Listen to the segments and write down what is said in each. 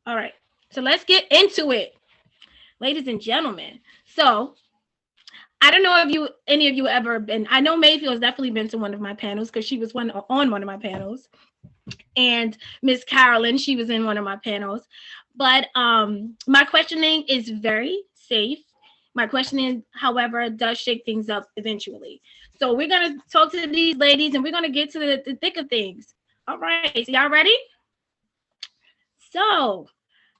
All right. So let's get into it, ladies and gentlemen. So I don't know if any of you ever been. I know Mayfield's definitely been to one of my panels because she was on one of my panels, and Miss Carolyn, she was in one of my panels. But my questioning is very safe. My questioning, however, does shake things up eventually. So we're gonna talk to these ladies, and we're gonna get to the thick of things. All right, so y'all ready? So,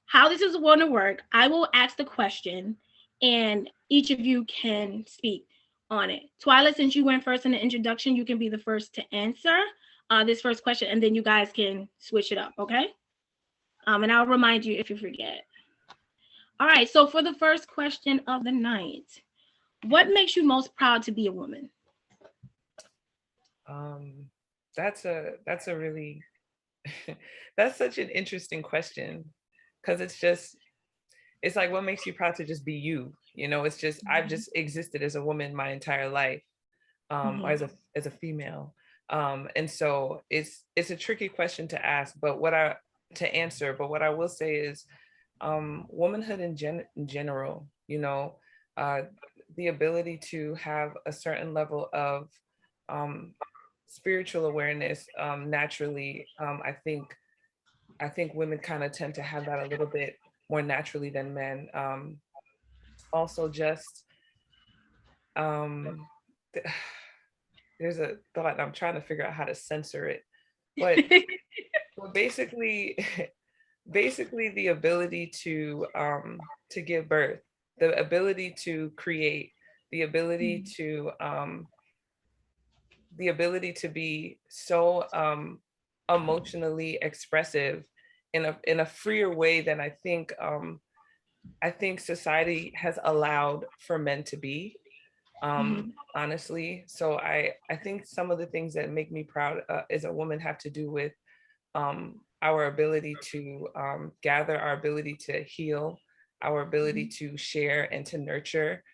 how this is going to work, I will ask the question, and each of you can speak on it. Twyla, since you went first in the introduction, you can be the first to answer this first question, and then you guys can switch it up, okay? And I'll remind you if you forget. All right, so for the first question of the night, what makes you most proud to be a woman? Um, that's a really that's such an interesting question because it's like what makes you proud to just be you? You know, it's just I've Mhm. just existed as a woman my entire life, or Mhm. as a female. And so it's a tricky question to ask, but what I to answer, but what I will say is womanhood in general, you know, uh, the ability to have a certain level of um, spiritual awareness naturally. I think women kind of tend to have that a little bit more naturally than men. Also, just um, th- there's a thought, and I'm trying to figure out how to censor it, but basically, basically the ability to give birth, the ability to create, the ability Mhm. to the ability to be so emotionally expressive in a freer way than I think society has allowed for men to be, Mhm. honestly. So I think some of the things that make me proud as a woman have to do with our ability to gather, our ability to heal, our ability Mhm. to share and to nurture.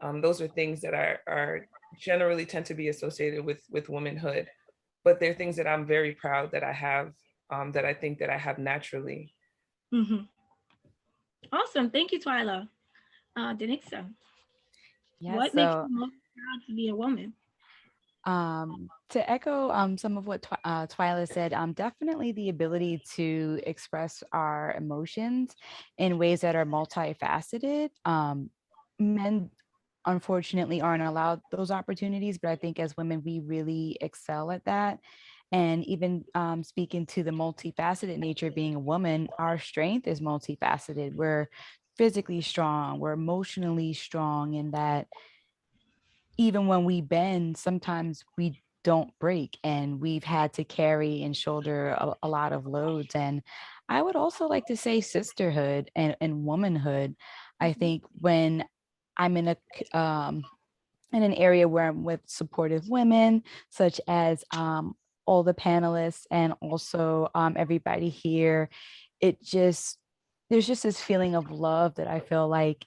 Those are things that are generally tend to be associated with womanhood, but they're things that I'm very proud that I have, that I think that I have naturally. Mhm. Awesome. Thank you, Twyla. Danixa, Yeah, what makes so you most proud to be a woman? to echo some of what Twyla said, definitely the ability to express our emotions in ways that are multifaceted. Men unfortunately aren't allowed those opportunities, but I think as women we really excel at that. And even speaking to the multifaceted nature of being a woman, our strength is multifaceted. We're physically strong, we're emotionally strong, in that even when we bend, sometimes we don't break, and we've had to carry and shoulder a lot of loads. And I would also like to say sisterhood and womanhood. I think when I'm in an area where I'm with supportive women, such as all the panelists and also everybody here, it just there's just this feeling of love that I feel like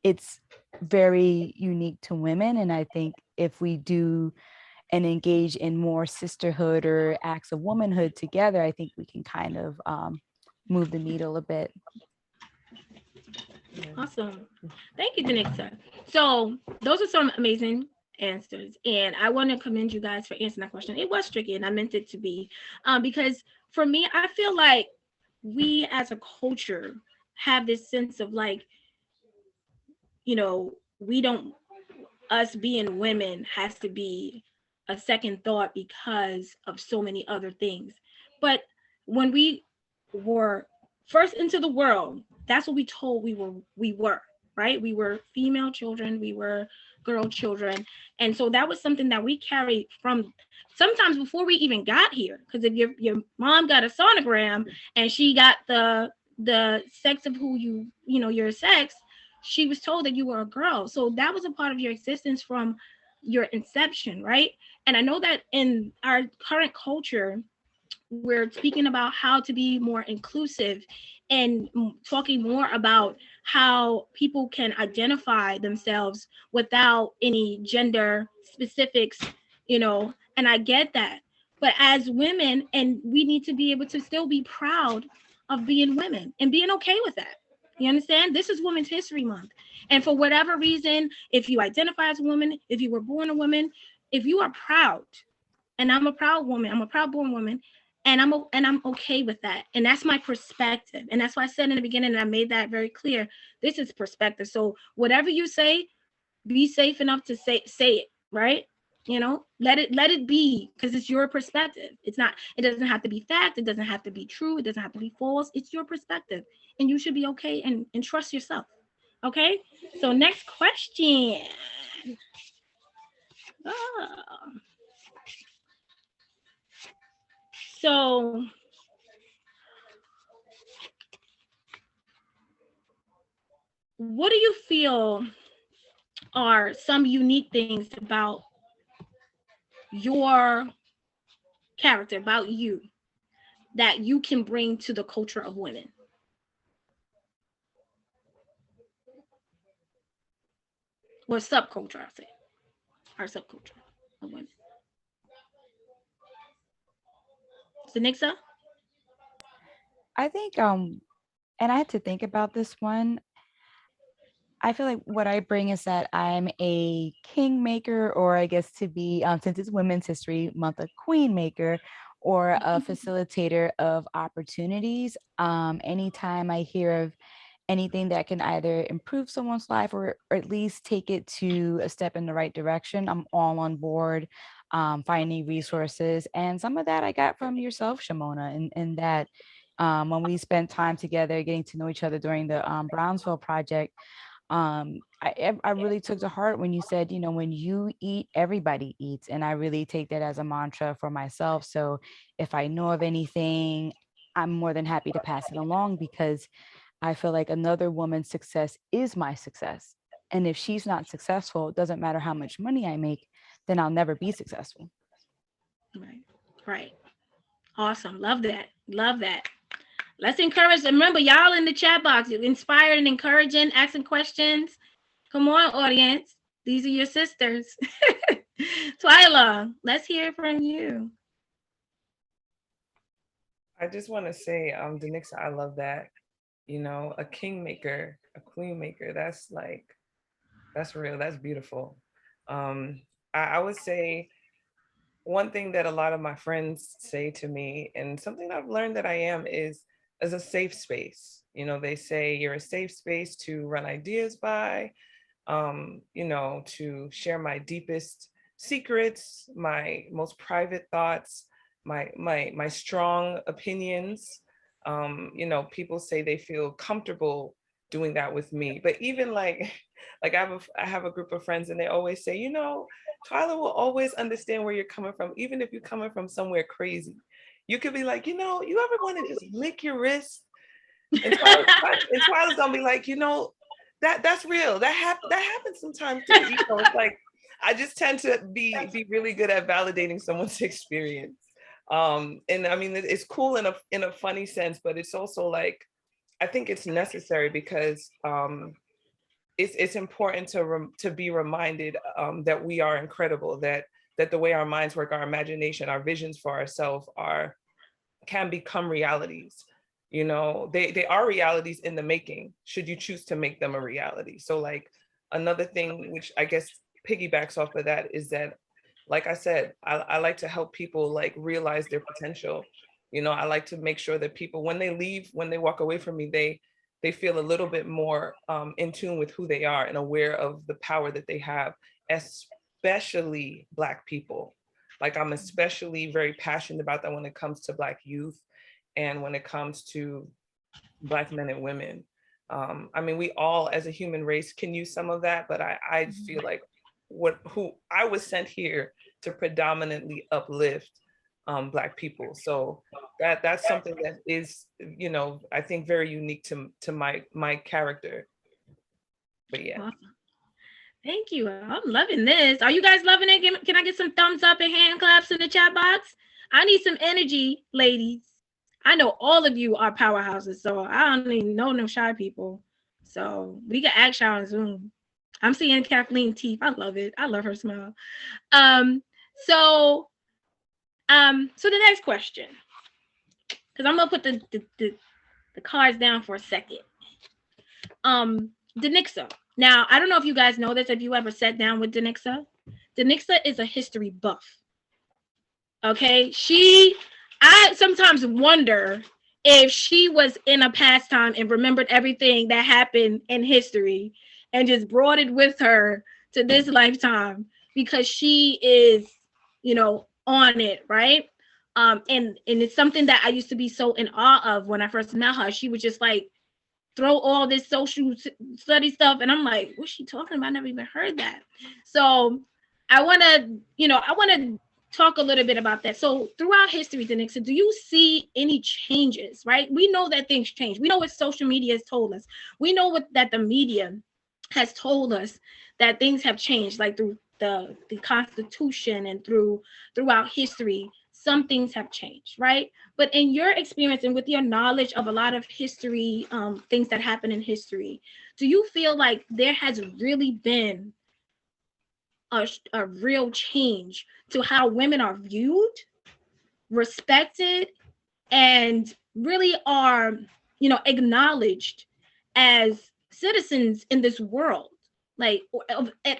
it's very unique to women. And I think if we do and engage in more sisterhood or acts of womanhood together, I think we can kind of move the needle a bit. Yeah. Awesome. Thank you, Danixa. So those are some amazing answers. And I want to commend you guys for answering that question. It was tricky and I meant it to be. Because for me, I feel like we as a culture have this sense of like, we don't, us being women has to be a second thought because of so many other things. But when we were first into the world, that's what we told we were, right? We were female children, we were girl children. And so that was something that we carried from sometimes before we even got here. Because if your mom got a sonogram and she got the sex of who your sex, she was told that you were a girl. So that was a part of your existence from your inception, right? And I know that in our current culture, we're speaking about how to be more inclusive and talking more about how people can identify themselves without any gender specifics, and I get that. But as women, and we need to be able to still be proud of being women and being okay with that. You understand? This is Women's History Month. And for whatever reason, if you identify as a woman, if you were born a woman, if you are proud, and I'm a proud woman, I'm a proud born woman, and I'm okay with that. And that's my perspective. And that's why I said in the beginning, and I made that very clear. This is perspective. So whatever you say, be safe enough to say it, right? You know, let it be, because it's your perspective. It doesn't have to be fact, it doesn't have to be true, it doesn't have to be false. It's your perspective. And you should be okay and trust yourself. Okay. So next question. Oh. So what do you feel are some unique things about your character, about you, that you can bring to the culture of women? Or subculture, I say. Our subculture of women. Danixa? I think and I had to think about this one. I feel like what I bring is that I'm a kingmaker, or I guess to be, since it's Women's History Month, a queen maker or a facilitator of opportunities. Anytime I hear of anything that can either improve someone's life, or at least take it to a step in the right direction, I'm all on board, finding resources. And some of that I got from yourself, Shimona, and that when we spent time together getting to know each other during the Brownsville project, I really took to heart when you said, you know, when you eat, everybody eats. And I really take that as a mantra for myself. So if I know of anything, I'm more than happy to pass it along, because I feel like another woman's success is my success. And if she's not successful, it doesn't matter how much money I make, then I'll never be successful. Right. Right. Awesome. Love that. Love that. Let's encourage. Remember, y'all in the chat box, you're inspired and encouraging, asking questions. Come on, audience. These are your sisters. Twyla, let's hear from you. I just want to say, Danixa, I love that. You know, a kingmaker, a queen maker. That's real. That's beautiful. I would say one thing that a lot of my friends say to me, and something I've learned that I am, is as a safe space. You know, they say you're a safe space to run ideas by, you know, to share my deepest secrets, my most private thoughts, my strong opinions. You know, people say they feel comfortable doing that with me. But even like I have a group of friends, and they always say, you know, Twyla will always understand where you're coming from, even if you're coming from somewhere crazy. You could be like, you know, you ever want to just lick your wrist? And Twyla's gonna be like, you know, that's real. That happens sometimes too. You know, it's like I just tend to be really good at validating someone's experience. And I mean, it's cool in a funny sense, but it's also like, I think it's necessary, because it's important to be reminded that we are incredible, that the way our minds work, our imagination, our visions for ourselves can become realities. You know, they are realities in the making, should you choose to make them a reality. So like, another thing which I guess piggybacks off of that is that, like I said, I like to help people like realize their potential. You know, I like to make sure that people, when they leave, when they walk away from me, they feel a little bit more in tune with who they are and aware of the power that they have, especially Black people. Like, I'm especially very passionate about that when it comes to Black youth, and when it comes to Black men and women. I mean, we all as a human race can use some of that, but I feel like who I was sent here to predominantly uplift Black people. So that's something that is, you know, I think very unique to my character. But yeah. Awesome. Thank you. I'm loving this. Are you guys loving it? Can I get some thumbs up and hand claps in the chat box? I need some energy, ladies. I know all of you are powerhouses, so I don't even know no shy people. So we can act shy on Zoom. I'm seeing Kathleen teeth. I love it. I love her smile. So the next question, because I'm gonna put the cards down for a second. Danixa. Now, I don't know if you guys know this, if you ever sat down with Danixa. Danixa is a history buff. Okay. I sometimes wonder if she was in a past time and remembered everything that happened in history and just brought it with her to this lifetime because she is, on it, right? And it's something that I used to be so in awe of when I first met her. She would just like throw all this social study stuff, and I'm like, what's she talking about? I never even heard that. So I want to talk a little bit about that. So throughout history, Danixa, do you see any changes? Right, we know that things change. We know what social media has told us. We know what that the media has told us, that things have changed, like through the Constitution and throughout history. Some things have changed, right? But in your experience and with your knowledge of a lot of history, things that happen in history, do you feel like there has really been a real change to how women are viewed, respected, and really are, acknowledged as citizens in this world, like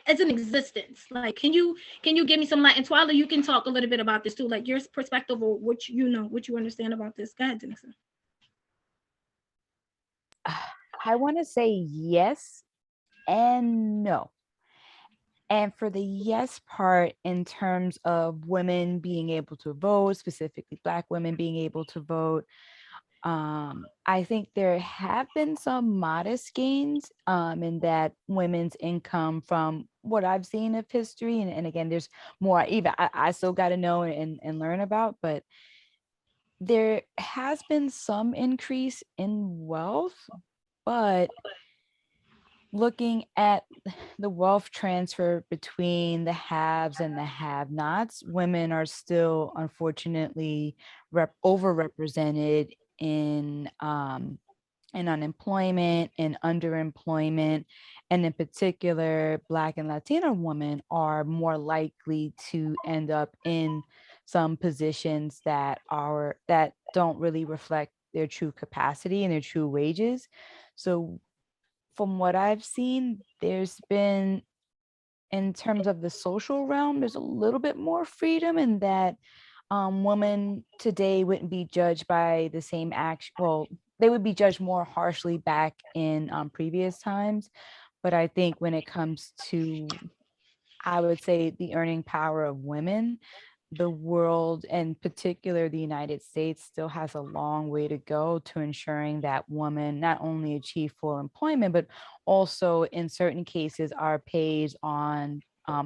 as an existence? Like, can you give me some light? And Twyla, you can talk a little bit about this too, like your perspective or what you understand about this. Go ahead, Danixa. I want to say yes and no. And for the yes part, in terms of women being able to vote, specifically Black women being able to vote, I think there have been some modest gains in that women's income from what I've seen of history. And again, there's more even I still got to know and learn about, but there has been some increase in wealth. But looking at the wealth transfer between the haves and the have-nots, women are still unfortunately overrepresented in unemployment and underemployment. And in particular, Black and Latina women are more likely to end up in some positions that don't really reflect their true capacity and their true wages. So from what I've seen, there's been, in terms of the social realm, there's a little bit more freedom in that women today wouldn't be judged by the same action. Well, they would be judged more harshly back in previous times. But I think when it comes to, I would say, the earning power of women, the world, in particular the United States, still has a long way to go to ensuring that women not only achieve full employment, but also in certain cases are paid on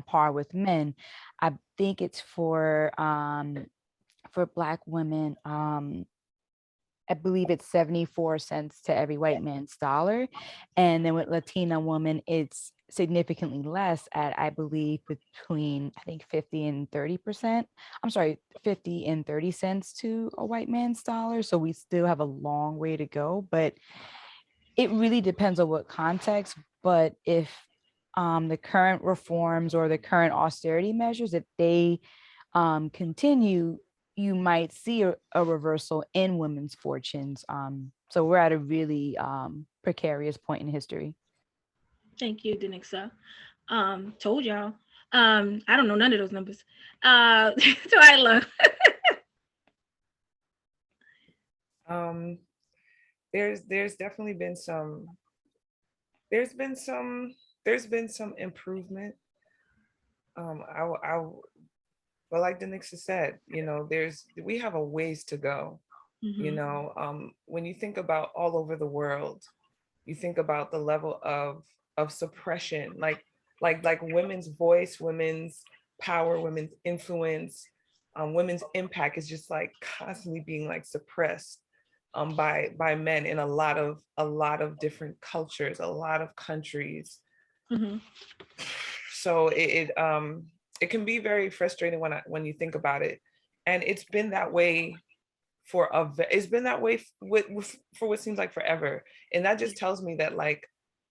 par with men. I think it's for Black women, I believe it's 74 cents to every white man's dollar. And then with Latina women, it's significantly less at, I believe, between, I think, 50 and 30%. I'm sorry, 50 and 30 cents to a white man's dollar. So we still have a long way to go, but it really depends on what context. But if the current reforms or the current austerity measures, if they continue, you might see a reversal in women's fortunes. So we're at a really precarious point in history. Thank you, Danixa. Told y'all. I don't know none of those numbers. Twyla. Um, there's definitely been there's been some there's been some improvement. I but like Danixa said, we have a ways to go. Mhm. When you think about all over the world, you think about the level of suppression, like women's voice, women's power, women's influence, women's impact is just like constantly being like suppressed by men in a lot of different cultures, a lot of countries. Mhm. So it can be very frustrating when you think about it, and it's been that way it's been that way for what seems like forever. And that just tells me that like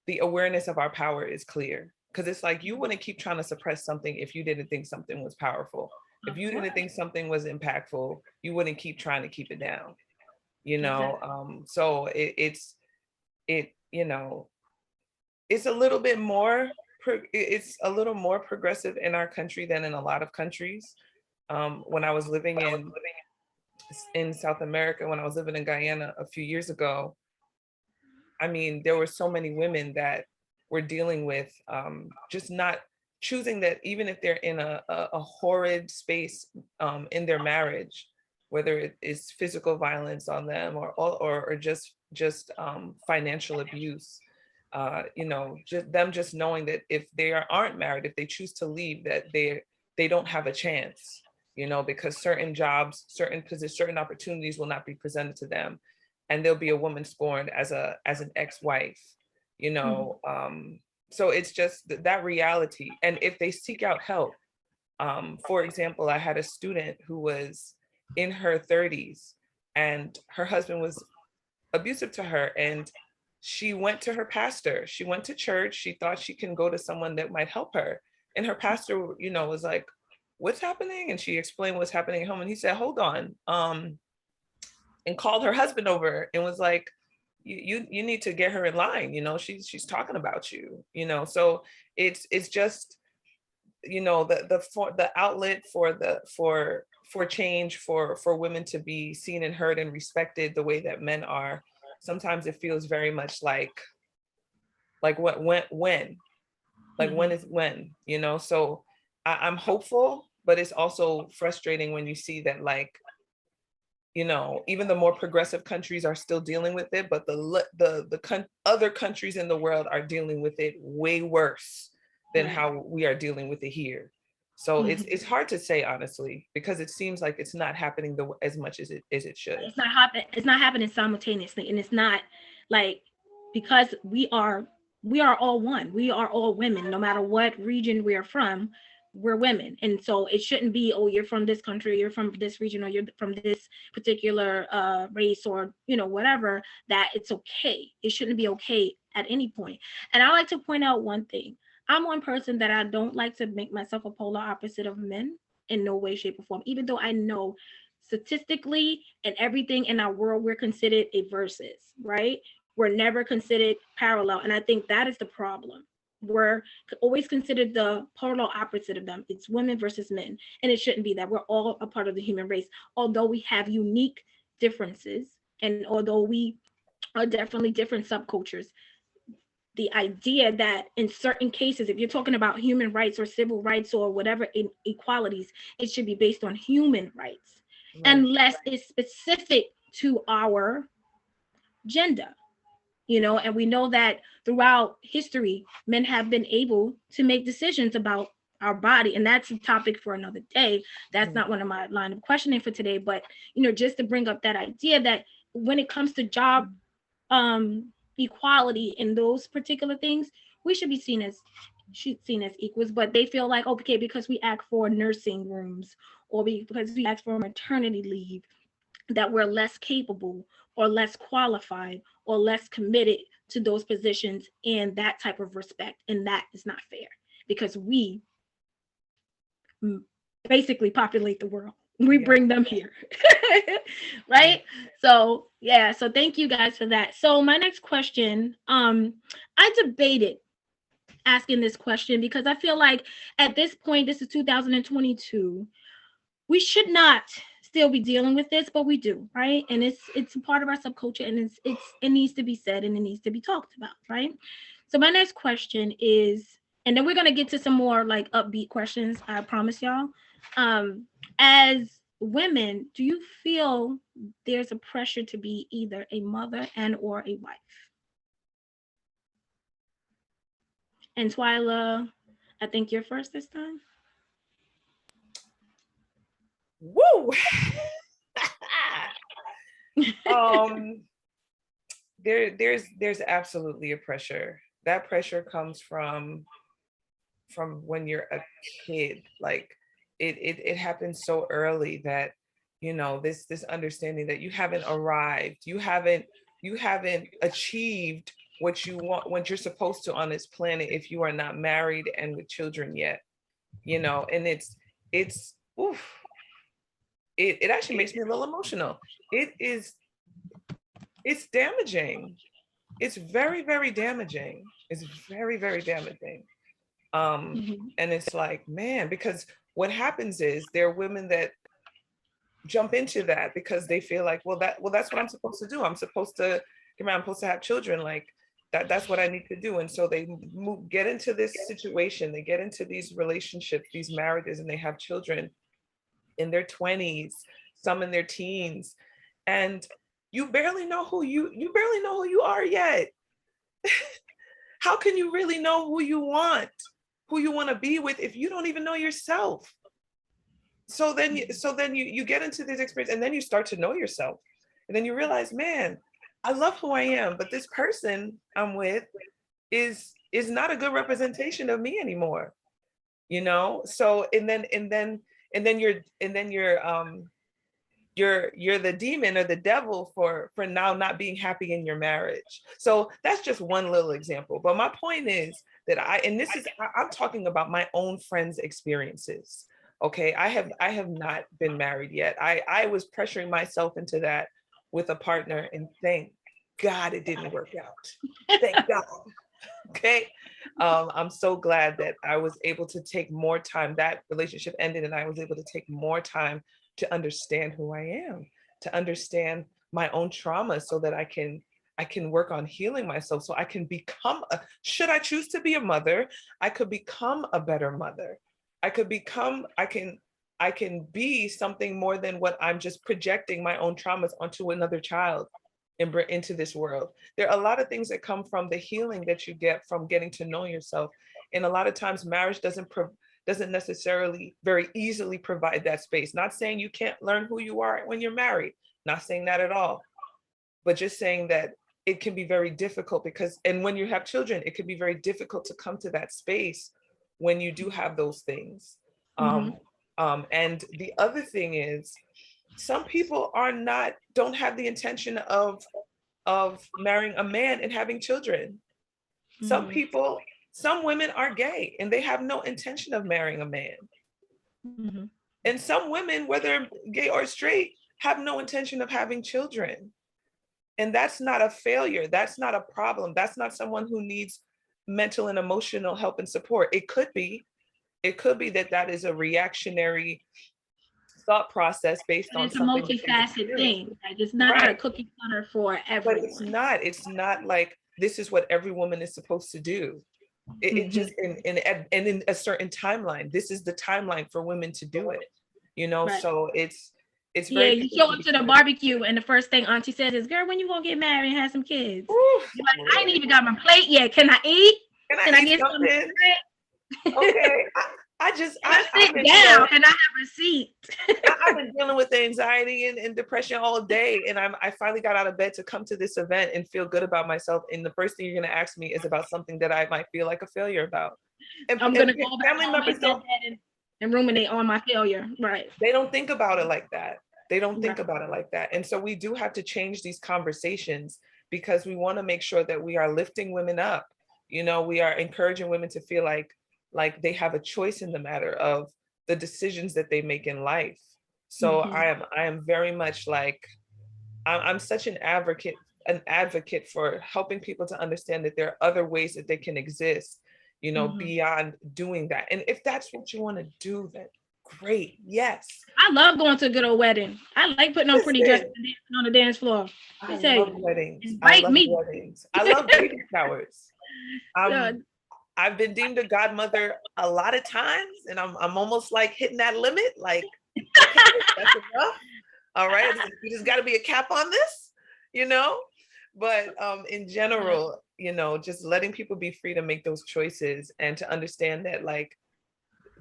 the awareness of our power is clear, because it's like you wouldn't keep trying to suppress something if you didn't think something was powerful. If Of you course. didn't think something was impactful, you wouldn't keep trying to keep it down. you know. Exactly. So it you know, it's a little bit more it's a little more progressive in our country than in a lot of countries. When I was living in South America, when I was living in Guyana a few years ago, I mean, there were so many women that were dealing with just not choosing that, even if they're in a horrid space in their marriage, whether it is physical violence on them or just financial abuse. You know, just them just knowing that if they aren't married, if they choose to leave, that they don't have a chance, you know, because certain jobs, certain positions, certain opportunities will not be presented to them, and there'll be a woman scorned as an ex-wife, you know. So it's just that reality. And if they seek out help, for example, I had a student who was in her 30s and her husband was abusive to her, and she went to her pastor, she went to church, she thought she can go to someone that might help her, and her pastor, you know, was like, what's happening? And she explained what's happening at home, and he said, hold on, and called her husband over and was like, you need to get her in line, you know, she's talking about you, you know. So it's just, you know, the outlet for change, for women to be seen and heard and respected the way that men are. Sometimes it feels very much like what when like when is when, you know. So I'm hopeful, but it's also frustrating when you see that, like, you know, even the more progressive countries are still dealing with it, but other countries in the world are dealing with it way worse than Right. how we are dealing with it here. So it's hard to say, honestly, because it seems like it's not happening as much as it should. It's not happening simultaneously, and it's not like, because we are all one, we are all women, no matter what region we are from, we're women. And so it shouldn't be, oh, you're from this country, you're from this region, or you're from this particular race, or you know, whatever, that it's okay. It shouldn't be okay at any point. And I like to point out one thing. I'm one person that I don't like to make myself a polar opposite of men in no way, shape, or form, even though I know statistically and everything in our world, we're considered a versus, right? We're never considered parallel. And I think that is the problem. We're always considered the polar opposite of them. It's women versus men. And it shouldn't be that. We're all a part of the human race, although we have unique differences. And although we are definitely different subcultures, the idea that in certain cases, if you're talking about human rights or civil rights or whatever equalities, it should be based on human rights, Right. unless it's specific to our gender, you know. And we know that throughout history, men have been able to make decisions about our body, and that's a topic for another day. That's Mhm. not one of my line of questioning for today, but you know, just to bring up that idea that when it comes to job equality in those particular things, we should be seen as equals. But they feel like, okay, because we ask for nursing rooms, or because we ask for maternity leave, that we're less capable or less qualified or less committed to those positions and that type of respect. And that is not fair, because we basically populate the world. We Yeah. bring them here. Yeah. Right? So yeah, so thank you guys for that. So my next question, I debated asking this question because I feel like at this point, this is 2022, we should not still be dealing with this, but we do, right? And it's a part of our subculture, and it needs to be said and it needs to be talked about, right? So my next question is, and then we're gonna get to some more like upbeat questions, I promise y'all. As women, do you feel there's a pressure to be either a mother and or a wife? And Twyla, I think you're first this time. Woo! um there's absolutely a pressure. That pressure comes from when you're a kid. Like it happens so early that, you know, this understanding that you haven't arrived, you haven't achieved what you want, what you're supposed to on this planet, if you are not married and with children yet, you know. And it's oof, it actually makes me a little emotional. It is it's damaging. It's very, very damaging. It's very, very damaging. And it's like, man, because what happens is there are women that jump into that because they feel like, well, that's what I'm supposed to do. I'm supposed to get married, I'm supposed to have children. Like that's what I need to do. And so they get into this situation, they get into these relationships, these marriages, and they have children in their 20s, some in their teens. And you barely know who you barely know who you are yet. How can you really know who you want to be with if you don't even know yourself? So then you get into this experience, and then you start to know yourself, and then you realize, man, I love who I am, but this person I'm with is not a good representation of me anymore, you know. So and then you're the demon or the devil for now not being happy in your marriage. So that's just one little example. But my point is that I'm talking about my own friends' experiences. Okay, I have not been married yet. I was pressuring myself into that with a partner, and thank God it didn't work out. Thank God. Okay. I'm so glad that I was able to take more time. That relationship ended, and I was able to take more time to understand who I am, to understand my own trauma, so that I can work on healing myself, so I can become should I choose to be a mother, I could become a better mother. I can be something more than what I'm just projecting my own traumas onto another child and bring into this world. There are a lot of things that come from the healing that you get from getting to know yourself. And a lot of times marriage doesn't necessarily very easily provide that space. Not saying you can't learn who you are when you're married, not saying that at all, but just saying that it can be very difficult and when you have children, it can be very difficult to come to that space when you do have those things. And the other thing is, some people don't have the intention of marrying a man and having children. Some women are gay and they have no intention of marrying a man. And some women, whether gay or straight, have no intention of having children. And that's not a failure. That's not a problem. That's not someone who needs mental and emotional help and support. It could be that is a reactionary thought process based on it's a something multifaceted thing. Like it's not a cookie cutter for everyone. But it's not like this is what every woman is supposed to do. It just in a certain timeline. This is the timeline for women to do it. You know, so it's very. You show up to the barbecue and the first thing Auntie says is, "Girl, when you gonna get married and have some kids?" You're like, I ain't even got my plate yet. Can I eat? Can I get something? Okay. I sit down and I have a seat. I've been dealing with anxiety and depression all day, and I finally got out of bed to come to this event and feel good about myself. And the first thing you're going to ask me is about something that I might feel like a failure about. And I'm going to go back and ruminate on my failure. Right. They don't think about it like that. And so we do have to change these conversations, because we want to make sure that we are lifting women up. You know, we are encouraging women to feel like they have a choice in the matter of the decisions that they make in life. So I am very much like, I'm such an advocate for helping people to understand that there are other ways that they can exist, you know, beyond doing that. And if that's what you want to do, then great. Yes. I love going to a good old wedding. I like putting on pretty dresses and dancing on the dance floor. I love weddings. I love baby showers. I've been deemed a godmother a lot of times, and I'm almost like hitting that limit. Like, okay, that's enough. All right, you just got to be a cap on this, you know. But in general, you know, just letting people be free to make those choices and to understand that, like,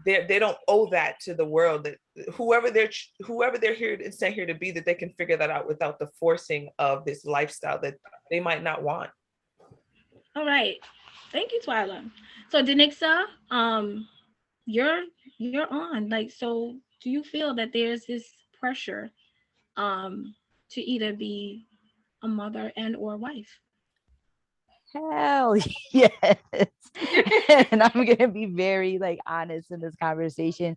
they don't owe that to the world. That whoever they're here and sent here to be, that they can figure that out without the forcing of this lifestyle that they might not want. All right. Thank you, Twyla. So Danixa, you're on. Like, so do you feel that there's this pressure to either be a mother and or wife? Hell yes. And I'm gonna be very like honest in this conversation.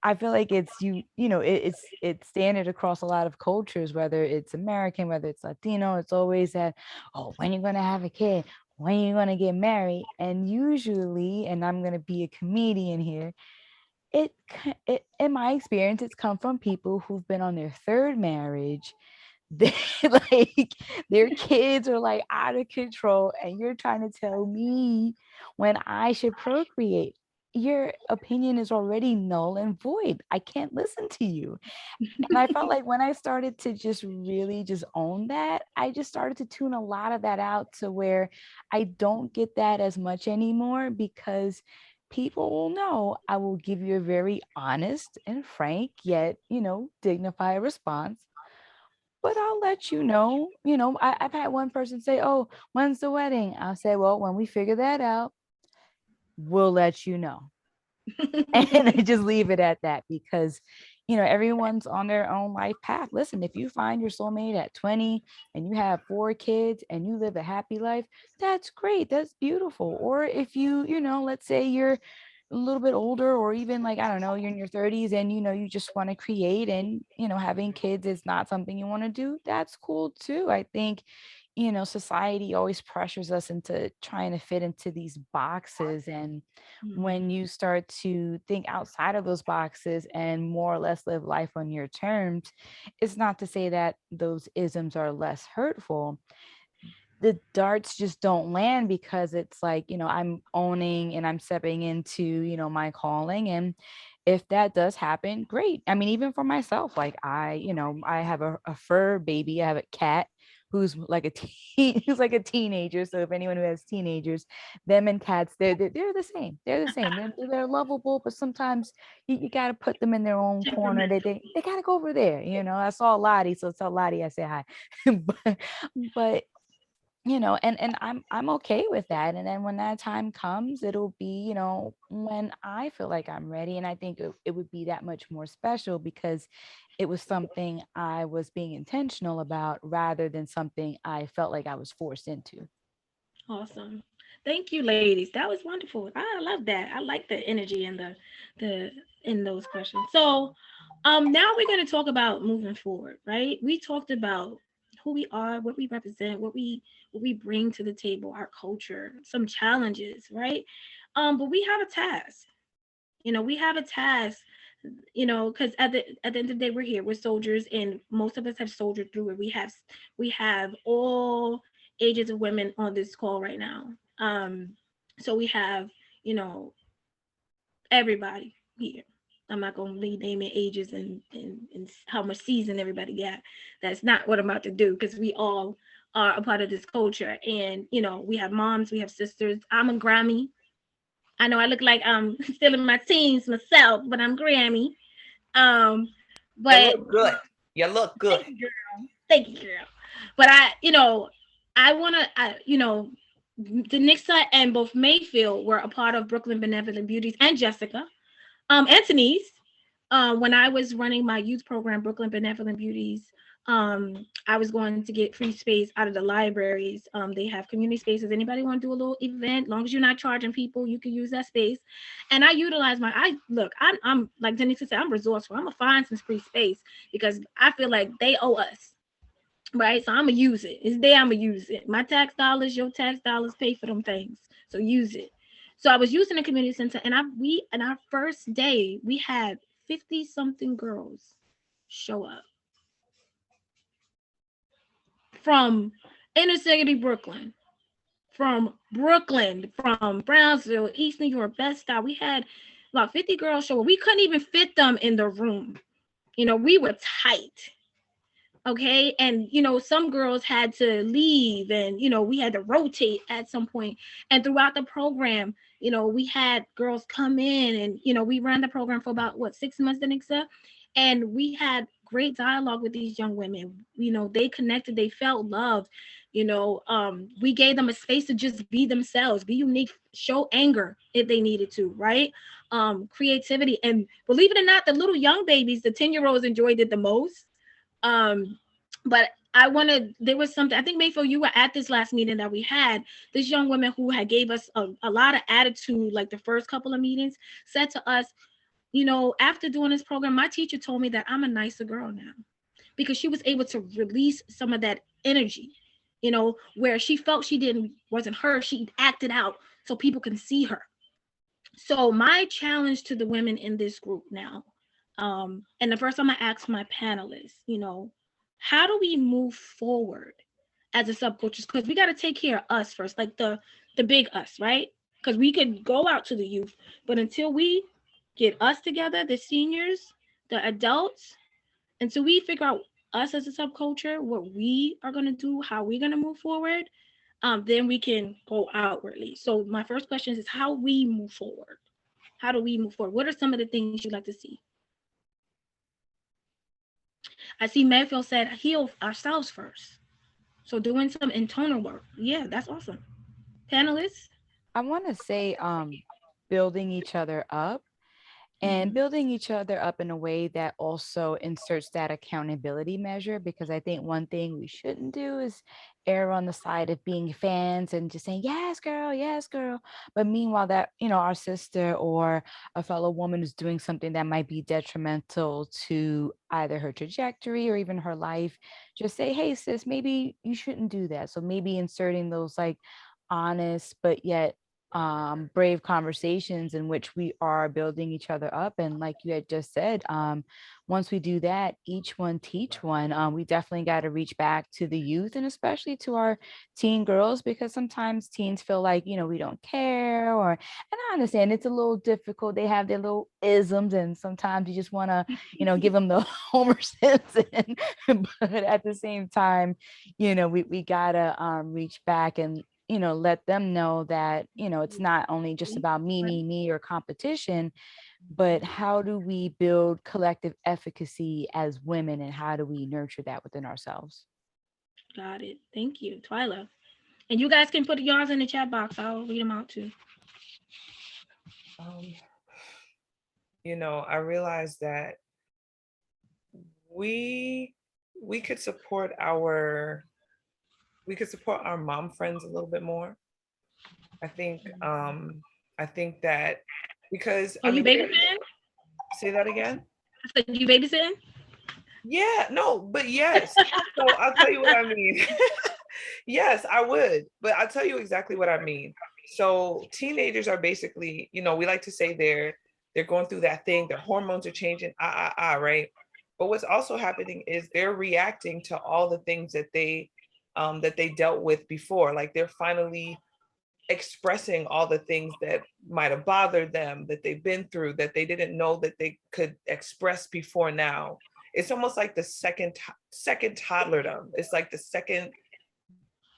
I feel like it's it's standard across a lot of cultures, whether it's American, whether it's Latino. It's always that, oh, when you're gonna have a kid, when you're gonna get married, and usually, and I'm gonna be a comedian here, it in my experience, it's come from people who've been on their third marriage. They like their kids are like out of control, and you're trying to tell me when I should procreate. Your opinion is already null and void. I can't listen to you. And I felt like when I started to just really just own that, I just started to tune a lot of that out to where I don't get that as much anymore, because people will know I will give you a very honest and frank, yet, dignified response. But I'll let you know. I've had one person say, "Oh, when's the wedding?" I'll say, "Well, when we figure that out, we'll let you know." And I just leave it at that, because everyone's on their own life path. Listen, if you find your soulmate at 20 and you have 4 kids and you live a happy life, that's great, that's beautiful. Or if let's say you're a little bit older, or even, like, I don't know, you're in your 30s and you just want to create, and having kids is not something you want to do, that's cool too. I think society always pressures us into trying to fit into these boxes, and when you start to think outside of those boxes and more or less live life on your terms, it's not to say that those isms are less hurtful. The darts just don't land, because it's like, I'm owning and I'm stepping into, my calling. And if that does happen, great. I mean, even for myself, like, I have a fur baby. I have a cat who's like a who's like a teenager. So if anyone who has teenagers, them and cats, they're the same. They're the same. They're lovable, but sometimes you got to put them in their own corner. They got to go over there. I saw Lottie, so tell Lottie I say hi. but and I'm okay with that. And then when that time comes, it'll be, when I feel like I'm ready. And I think it would be that much more special, because it was something I was being intentional about, rather than something I felt like I was forced into. Awesome. Thank you, ladies. That was wonderful. I love that. I like the energy and the in those questions. So now we're going to talk about moving forward, right? We talked about who we are, what we represent, what we bring to the table, our culture, some challenges, right? But we have a task. We have a task, because at the end of the day, we're here, we're soldiers, and most of us have soldiered through it. We have all ages of women on this call right now. So we have, you know everybody here. I'm not going to be naming ages and how much season everybody got. That's not what I'm about to do, because we all are a part of this culture. And we have moms, we have sisters. I'm a Grammy. I know I look like I'm still in my teens myself, but I'm Grammy. Um, You but look good. You look good. thank you, girl. Thank you, girl. But I wanna, Danixa and both Mayfield were a part of Brooklyn Benevolent Beauties, and Jessica, Anthony's. When I was running my youth program, Brooklyn Benevolent Beauties, I was going to get free space out of the libraries. They have community spaces. Anybody want to do a little event? Long as you're not charging people, you can use that space. And I utilize I'm like Denise said, I'm resourceful. I'm gonna find some free space, because I feel like they owe us, right? So I'm gonna use it. It's there. I'm gonna use it. My tax dollars, your tax dollars, pay for them things. So use it. So I was using the community center, and we in our first day we had 50 something girls show up from inner city Brooklyn, from Brownsville, East New York, Bed-Stuy. We had about 50 girls show up. We couldn't even fit them in the room. We were tight. Okay. And some girls had to leave, and we had to rotate at some point. And throughout the program, we had girls come in, and we ran the program for about 6 months, Danixa, and we had great dialogue with these young women. They connected, they felt loved. We gave them a space to just be themselves, be unique, show anger if they needed to, right? Creativity. And believe it or not, the little young babies, the 10-year-olds, enjoyed it the most. But there was something, I think, Mayfield, you were at this last meeting that we had. This young woman who had gave us a lot of attitude, like the first couple of meetings, said to us, You know, after doing this program, my teacher told me that I'm a nicer girl now because she was able to release some of that energy, you know, where she felt she didn't wasn't her, she acted out so people can see her. So my challenge to the women in this group now, and the first time I asked my panelists, you know, how do we move forward as a subcultures? Because we got to take care of us first, like the big us, right? Because we could go out to the youth, but until we get us together, the seniors, the adults, until we figure out us as a subculture, what we are going to do, how we're going to move forward, then we can go outwardly. So my first question is how we move forward. How do we move forward? What are some of the things you'd like to see? I see Mayfield said heal ourselves first. So doing some internal work. Yeah, that's awesome. Panelists? I want to say building each other up and Mhm. building each other up in a way that also inserts that accountability measure, because I think one thing we shouldn't do is err on the side of being fans and just saying yes girl, but meanwhile that, you know, our sister or a fellow woman is doing something that might be detrimental to either her trajectory or even her life, just say, hey sis, maybe you shouldn't do that. So maybe inserting those like honest but yet brave conversations in which we are building each other up. And like you had just said, once we do that, each one teach one. We definitely got to reach back to the youth and especially to our teen girls, because sometimes teens feel like, you know, we don't care, or, and I understand it's a little difficult. They have their little isms and sometimes you just want to, you know, give them the Homer Simpson. But at the same time, you know, we gotta reach back and, you know, let them know that, you know, it's not only just about me or competition, but how do we build collective efficacy as women and how do we nurture that within ourselves? Got it. Thank you, Twyla. And you guys can put yours in the chat box. I'll read them out too. Um, you know, I realized that we we could support our mom friends a little bit more. I think I think that because Oh, I you mean, babysitting? say that again. I said you babysitting? Yeah, no, but yes. So I'll tell you what I mean. Yes, I would, but I'll tell you exactly what I mean. So teenagers are basically, you know, we like to say they're going through that thing, their hormones are changing, right? But what's also happening is they're reacting to all the things that they dealt with before. Like they're finally expressing all the things that might have bothered them, that they've been through, that they didn't know that they could express before now. It's almost like the second toddlerdom. It's like the second,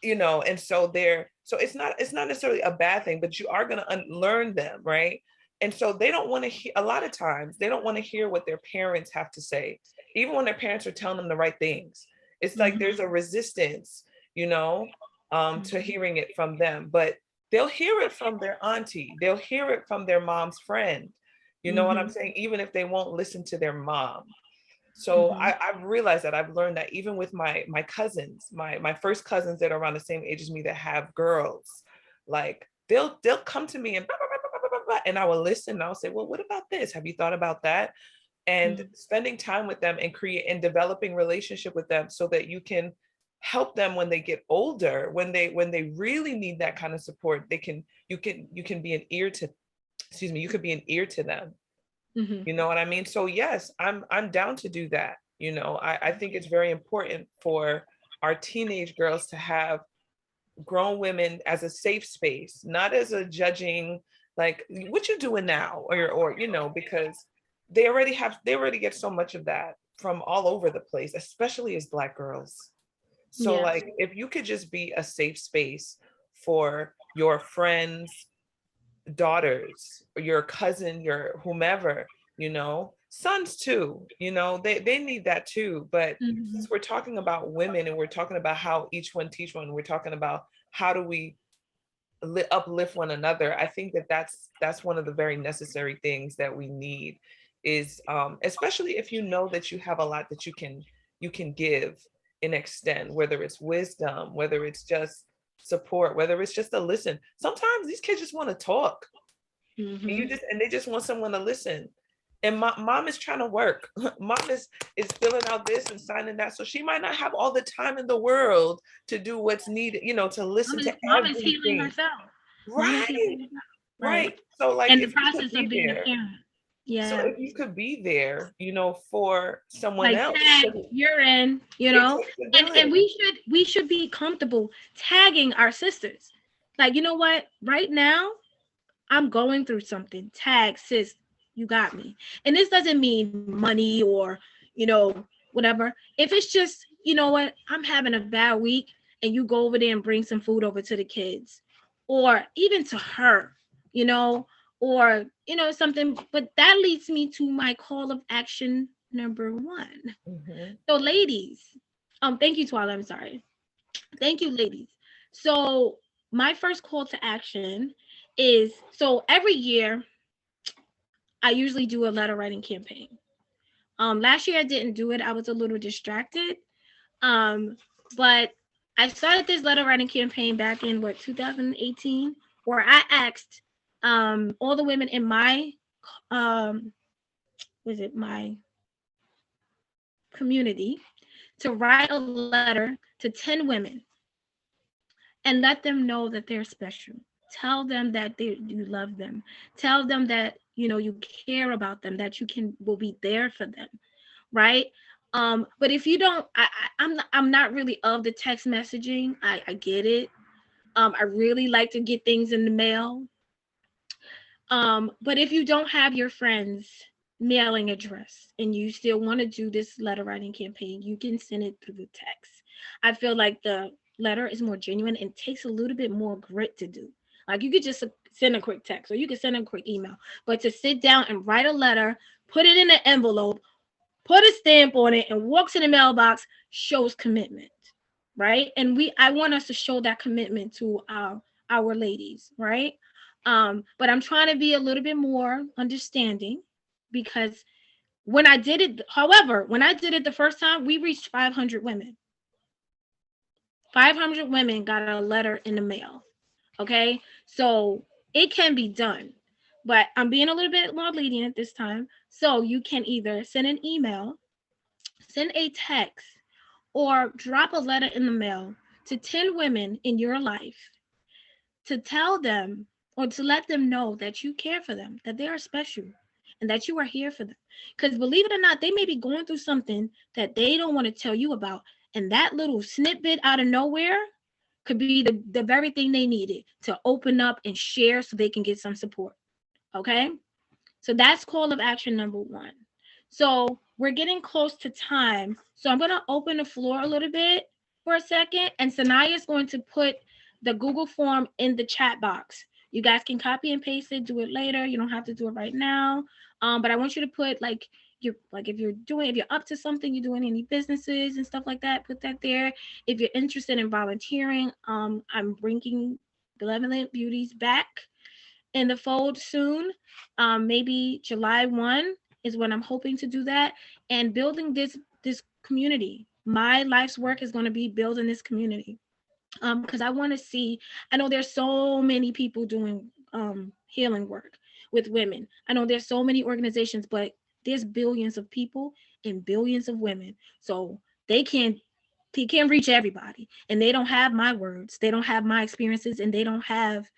you know, and so it's not necessarily a bad thing, but you are going to unlearn them, right? And so they don't want to hear, a lot of times they don't want to hear what their parents have to say, even when their parents are telling them the right things. It's like Mhm. there's a resistance, you know, to hearing it from them, but they'll hear it from their auntie, they'll hear it from their mom's friend, you know what I'm Mhm. saying, even if they won't listen to their mom. So Mhm. I've realized that, I've learned that even with my cousins, my first cousins that are around the same age as me that have girls, like they'll come to me and blah, blah, blah, blah, blah, blah, and I will listen and I'll say, well, what about this? Have you thought about that? And Mhm. spending time with them and create and developing relationship with them so that you can help them when they get older, when they really need that kind of support, you can be an ear to, excuse me, you could be an ear to them. Mhm. You know what I mean? So yes, I'm down to do that. You know, I think it's very important for our teenage girls to have grown women as a safe space, not as a judging, like what you doing now, or you know, because they already get so much of that from all over the place, especially as Black girls. So Yeah. like if you could just be a safe space for your friends, daughters, or your cousin, your whomever, you know, sons too, you know, they need that too. But Mhm. since we're talking about women and we're talking about how each one teach one, we're talking about how do we uplift one another. I think that that's one of the very necessary things that we need is especially if you know that you have a lot that you can give and extend, whether it's wisdom, whether it's just support, whether it's just a listen. Sometimes these kids just want to talk, and Mhm. you just and they just want someone to listen. And mom is trying to work. Mom is filling out this and signing that. So she might not have all the time in the world to do what's needed, to listen to Mom is healing everything. herself. Mom is Right. healing herself. Right. So like And the if you could process of be being a there, parent. so Yeah. if you could be there, for someone Like else, tag, you're in, it takes a and village. we should be comfortable tagging our sisters. Like, you know what? Right now, I'm going through something. Tag, sis, you got me. And this doesn't mean money or, whatever. If it's just, you know what, I'm having a bad week and you go over there and bring some food over to the kids or even to her, you know, or, something. But that leads me to my call of action number 1. Mhm. So, ladies, thank you, Twyla. I'm sorry. Thank you, ladies. So, my first call to action is so every year I usually do a letter writing campaign. Last year I didn't do it. I was a little distracted. Um, but I started this letter writing campaign back in 2018, where I asked all the women in my my community to write a letter to 10 women and let them know that they're special. Tell them that you love them. Tell them that you care about them, that you will be there for them, right? But if you don't, I'm not really of the text messaging. I get it. I really like to get things in the mail. But if you don't have your friends' mailing address and you still want to do this letter writing campaign, you can send it through the text. I feel like the letter is more genuine and takes a little bit more grit to do. Like you could just send a quick text or you could send a quick email, but to sit down and write a letter, put it in an envelope, put a stamp on it, and walks in the mailbox shows commitment, right? And I want us to show that commitment to our ladies, right? But I'm trying to be a little bit more understanding because when I did it the first time, we reached 500 women. 500 women got a letter in the mail. Okay. So it can be done, but I'm being a little bit more lenient this time. So you can either send an email, send a text, or drop a letter in the mail to 10 women in your life to tell them or to let them know that you care for them, that they are special, and that you are here for them. Because believe it or not, they may be going through something that they don't want to tell you about. And that little snippet out of nowhere could be the very thing they needed to open up and share so they can get some support. Okay. So that's call of action number 1. So we're getting close to time. So I'm going to open the floor a little bit for a second. And Sanaya is going to put the Google form in the chat box. You guys can copy and paste it, do it later. You don't have to do it right now. But I want you to put if you're up to something, you're doing any businesses and stuff like that, put that there. If you're interested in volunteering, I'm bringing Benevolent Beauties back in the fold soon. Maybe July 1 is when I'm hoping to do that and building this community. My life's work is going to be building this community. Because I want to see, I know there's so many people doing healing work with women. I know there's so many organizations, but there's billions of people and billions of women. So they can't reach everybody. And they don't have my words. They don't have my experiences and they don't have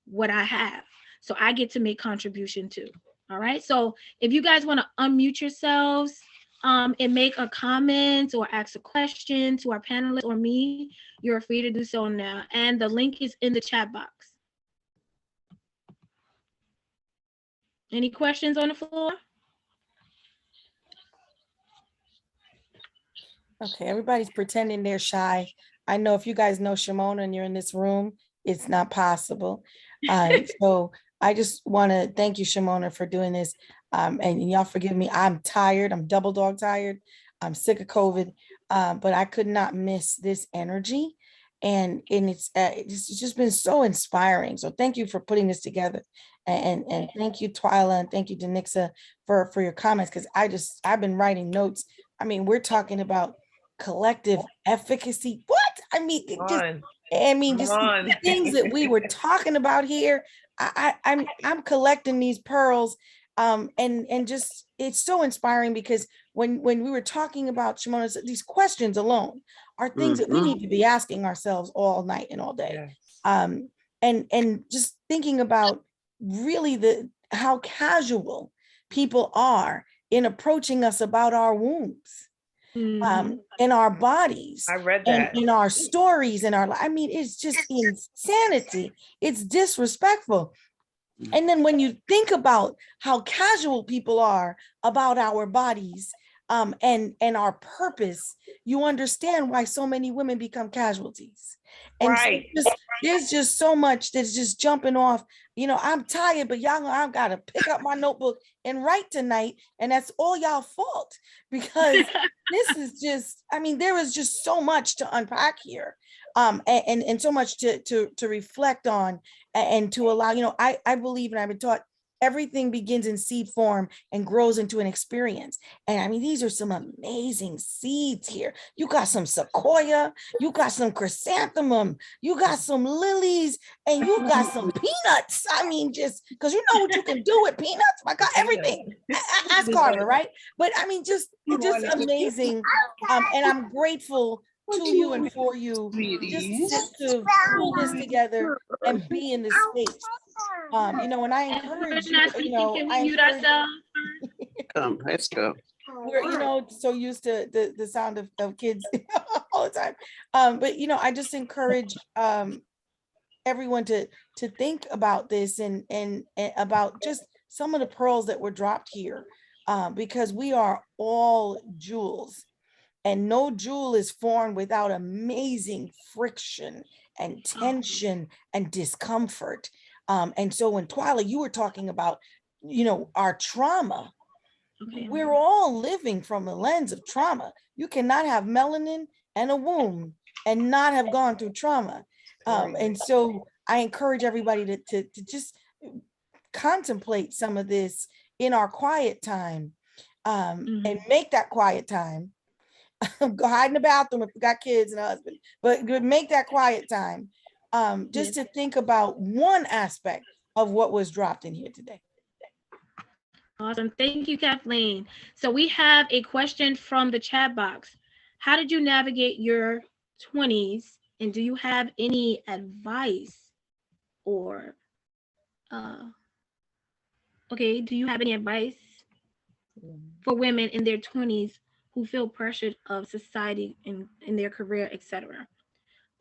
what I have. So I get to make contribution too. All right. So if you guys want to unmute yourselves and make a comment or ask a question to our panelists or me, you're free to do so now. And the link is in the chat box. Any questions on the floor? Okay, everybody's pretending they're shy. I know if you guys know Shimona and you're in this room, it's not possible. So I just want to thank you, Shimona, for doing this. And y'all forgive me, I'm tired. I'm double dog tired. I'm sick of COVID, but I could not miss this energy. And it's just been so inspiring. So thank you for putting this together. And thank you, Twyla, and thank you, Danixa, for your comments, because I've been writing notes. I mean, we're talking about collective efficacy. What? I mean, just the things that we were talking about here. I'm collecting these pearls And just it's so inspiring, because when we were talking about Shimona, these questions alone are things that we need to be asking ourselves all night and all day. Yes. And just thinking about really how casual people are in approaching us about our wombs, in our bodies, I read and that. in our stories, I mean, it's just insanity. It's disrespectful. And then when you think about how casual people are about our bodies, and our purpose, you understand why so many women become casualties. And so Right. there's just so much that's just jumping off. I'm tired, but y'all, I've got to pick up my notebook and write tonight. And that's all y'all fault, because this is just, I mean, there is just so much to unpack here. And so much to reflect on, and to allow, I believe, and I've been taught, everything begins in seed form and grows into an experience. And I mean, these are some amazing seeds here. You got some sequoia, you got some chrysanthemum, you got some lilies, and you got some peanuts. I mean, just because you know what you can do with peanuts. My God, everything. Ask Carver, right? But I mean, just amazing. And I'm grateful to you and for you, just to pull this together and be in this space. And I encourage We're not speaking. Can we mute ourselves? Let's go. We're so used to the sound of kids all the time. But I just encourage everyone to think about this, and about just some of the pearls that were dropped here, because we are all jewels. And no jewel is formed without amazing friction and tension and discomfort. And so when Twyla, you were talking about, our trauma, Okay. we're all living from a lens of trauma. You cannot have melanin and a womb and not have gone through trauma. And so I encourage everybody to just contemplate some of this in our quiet time, and make that quiet time. Go hide in the bathroom if you got kids and a husband, but make that quiet time, just to think about one aspect of what was dropped in here today. Awesome. Thank you, Kathleen. So we have a question from the chat box. How did you navigate your 20s? And do you have any advice or, do you have any advice for women in their 20s who feel pressured of society in their career, etc.?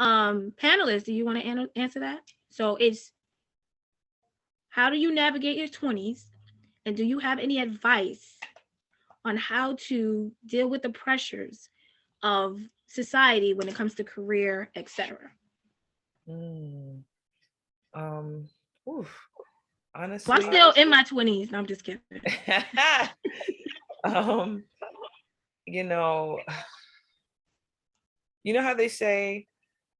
Panelists, do you want to answer that? So it's, how do you navigate your 20s? And do you have any advice on how to deal with the pressures of society when it comes to career, etc.? Honestly, I'm still in my 20s. No, I'm just kidding. You know how they say,